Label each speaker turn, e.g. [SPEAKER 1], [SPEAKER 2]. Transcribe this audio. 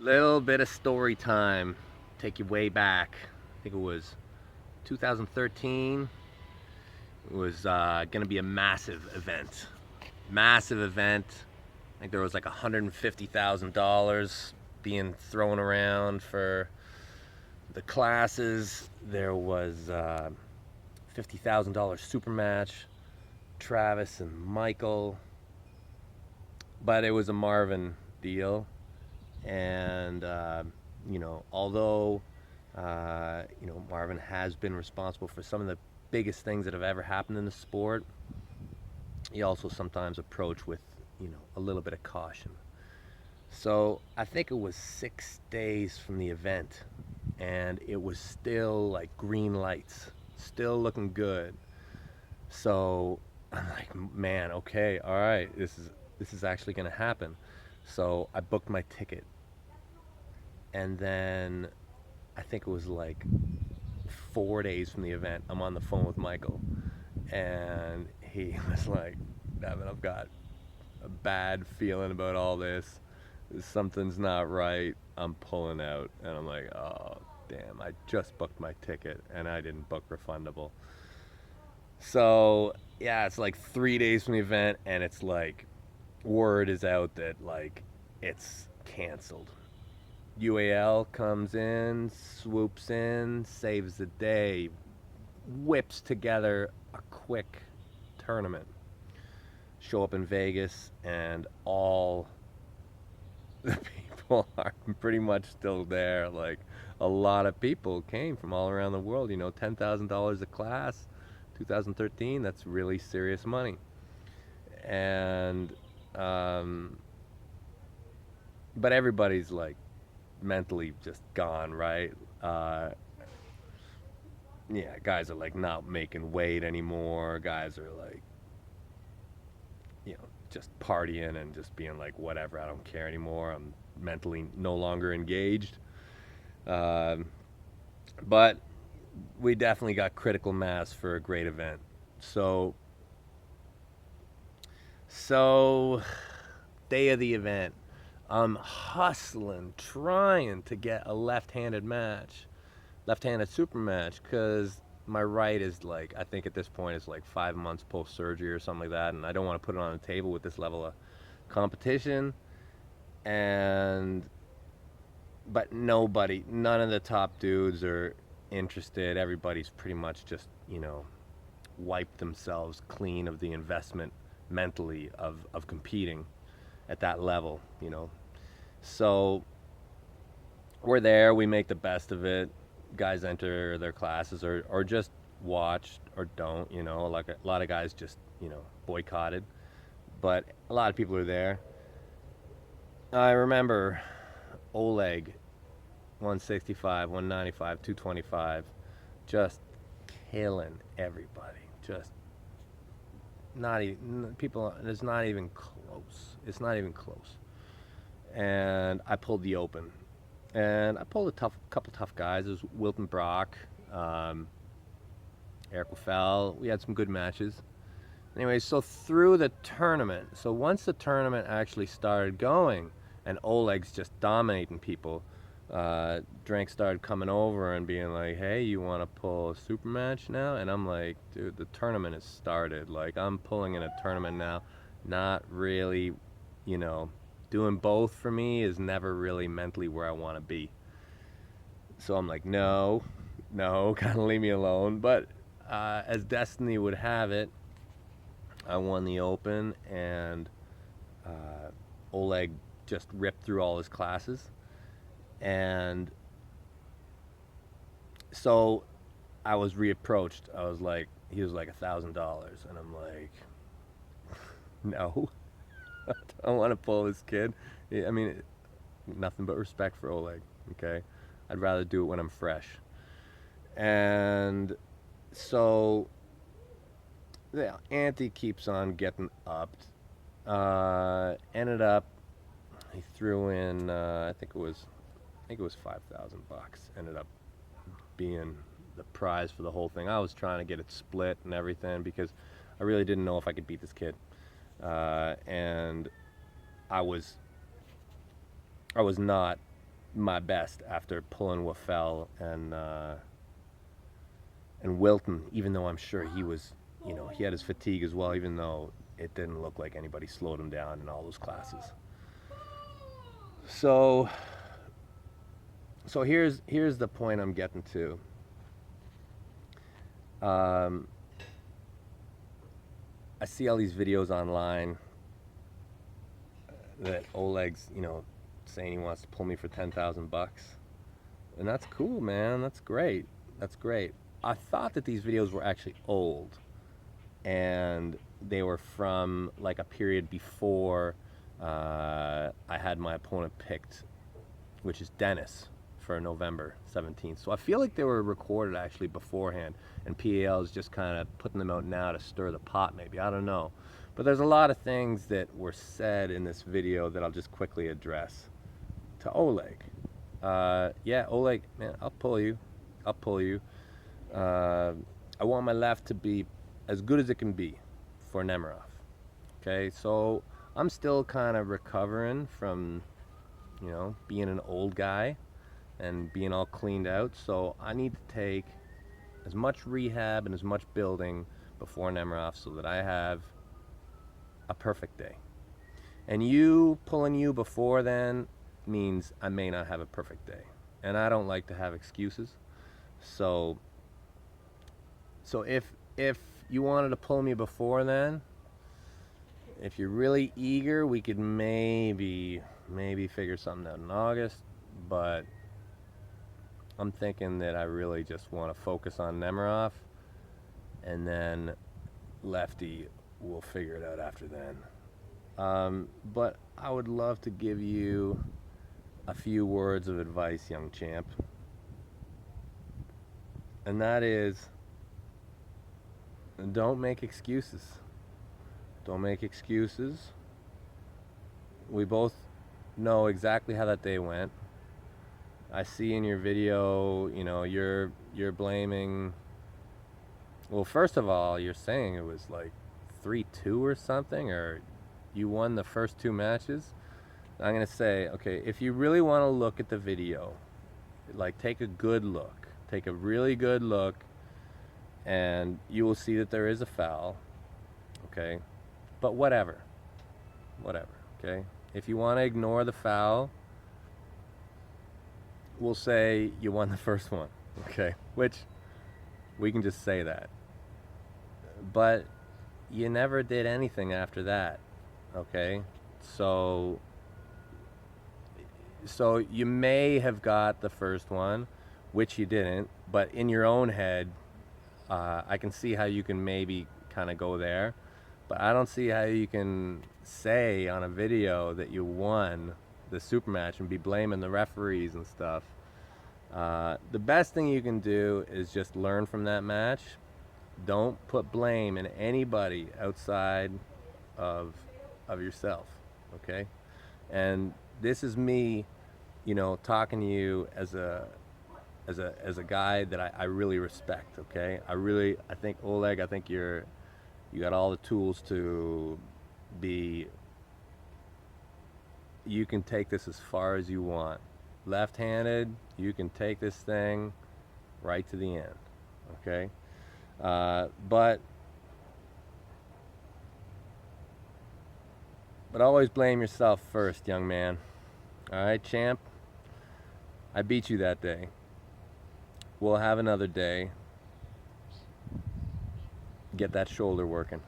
[SPEAKER 1] Little bit of story time. Take you way back. I think it was 2013. It was going to be a massive event. Massive event. I think there was like $150,000 being thrown around for the classes. There was $50,000 super match. Travis and Michael. But it was a Marvin deal. And although Marvin has been responsible for some of the biggest things that have ever happened in the sport, he also sometimes approach with a little bit of caution. So I think it was 6 days from the event, and it was still like green lights, still looking good. So I'm like, man, okay, all right, this is actually gonna happen. So I booked my ticket, and then I think it was like 4 days from the event, I'm on the phone with Michael, and he was like, Devin, I've got a bad feeling about all this. Something's not right. I'm pulling out. And I'm like, oh, damn, I just booked my ticket and I didn't book refundable. So, yeah, it's like 3 days from the event, and it's like, word is out that, like, it's canceled. UAL comes in, swoops in, saves the day, whips together a quick tournament. Show up in Vegas, and all the people are pretty much still there. Like, a lot of people came from all around the world. $10,000 a class, 2013. That's really serious money. And but everybody's like mentally just gone, right? Uh, yeah, guys are like not making weight anymore. Guys are like, just partying and just being like, whatever, I don't care anymore. I'm mentally no longer engaged. Um, but we definitely got critical mass for a great event. So, so day of the event, I'm hustling, trying to get a left-handed match, left-handed super match, because my right is like, I think at this point it's like 5 months post surgery or something like that, and I don't want to put it on the table with this level of competition. And but none of the top dudes are interested. Everybody's pretty much just wiped themselves clean of the investment mentally of competing at that level. So we're there, we make the best of it. Guys enter their classes, or just watch or don't. Like a lot of guys just boycotted, but a lot of people are there. I remember Oleg, 165, 195, 225, just killing everybody. Just not even people. It's not even close. It's not even close. And I pulled the open, and I pulled a couple tough guys. It was Wilton Brock, um, Eric Lefel. We had some good matches. Anyway, so through the tournament, so once the tournament actually started going, and Oleg's just dominating people, Drank started coming over and being like, hey, you want to pull a super match now? And I'm like, dude, the tournament has started. Like, I'm pulling in a tournament now. Not really, you know, doing both for me is never really mentally where I want to be. So I'm like, no, no, kind of leave me alone. But as destiny would have it, I won the open, and Oleg just ripped through all his classes. And so I was reapproached. I was like, he was like $1,000, and I'm like, no, I don't want to pull this kid. I mean, nothing but respect for Oleg. Okay, I'd rather do it when I'm fresh. And so the ante keeps on getting upped. Ended up, he threw in, I think it was $5,000. Ended up being the prize for the whole thing. I was trying to get it split and everything because I really didn't know if I could beat this kid, and I was not. my best after pulling Waffel and Wilton, even though I'm sure he was, he had his fatigue as well, even though it didn't look like anybody slowed him down in all those classes. So here's the point I'm getting to. I see all these videos online that Oleg's, saying he wants to pull me for $10,000, and that's cool, man. That's great. That's great. I thought that these videos were actually old, and they were from like a period before I had my opponent picked, which is Dennis, for November 17th. So I feel like they were recorded actually beforehand, and PAL is just kind of putting them out now to stir the pot, maybe. I don't know. But there's a lot of things that were said in this video that I'll just quickly address to Oleg. Yeah, Oleg, man, I'll pull you. I'll pull you. I want my left to be as good as it can be for Nemiroff. Okay, so I'm still kind of recovering from, being an old guy and being all cleaned out. So I need to take as much rehab and as much building before Nemiroff so that I have a perfect day. And you pulling you before then means I may not have a perfect day. And I don't like to have excuses. So if you wanted to pull me before then, if you're really eager, we could maybe figure something out in August, but I'm thinking that I really just want to focus on Nemiroff, and then Lefty will figure it out after then. But I would love to give you a few words of advice, young champ, and that is, don't make excuses. Don't make excuses. We both know exactly how that day went. I see in your video, you're blaming. Well, first of all, you're saying it was like 3-2 or something, or you won the first 2 matches. I'm gonna say, okay, if you really want to look at the video, like take a good look, take a really good look, and you will see that there is a foul. Okay, but whatever, okay? If you want to ignore the foul, we'll say you won the first one, okay? Which, we can just say that. But you never did anything after that, okay? So you may have got the first one, which you didn't, but in your own head, I can see how you can maybe kind of go there. But I don't see how you can say on a video that you won the super match and be blaming the referees and stuff. The best thing you can do is just learn from that match. Don't put blame in anybody outside of yourself, okay? And this is me, talking to you as a guy that I really respect, okay? I think, Oleg, I think you got all the tools to be, you can take this as far as you want. Left-handed, you can take this thing right to the end, okay? But always blame yourself first, young man. All right, champ? I beat you that day. We'll have another day. Get that shoulder working.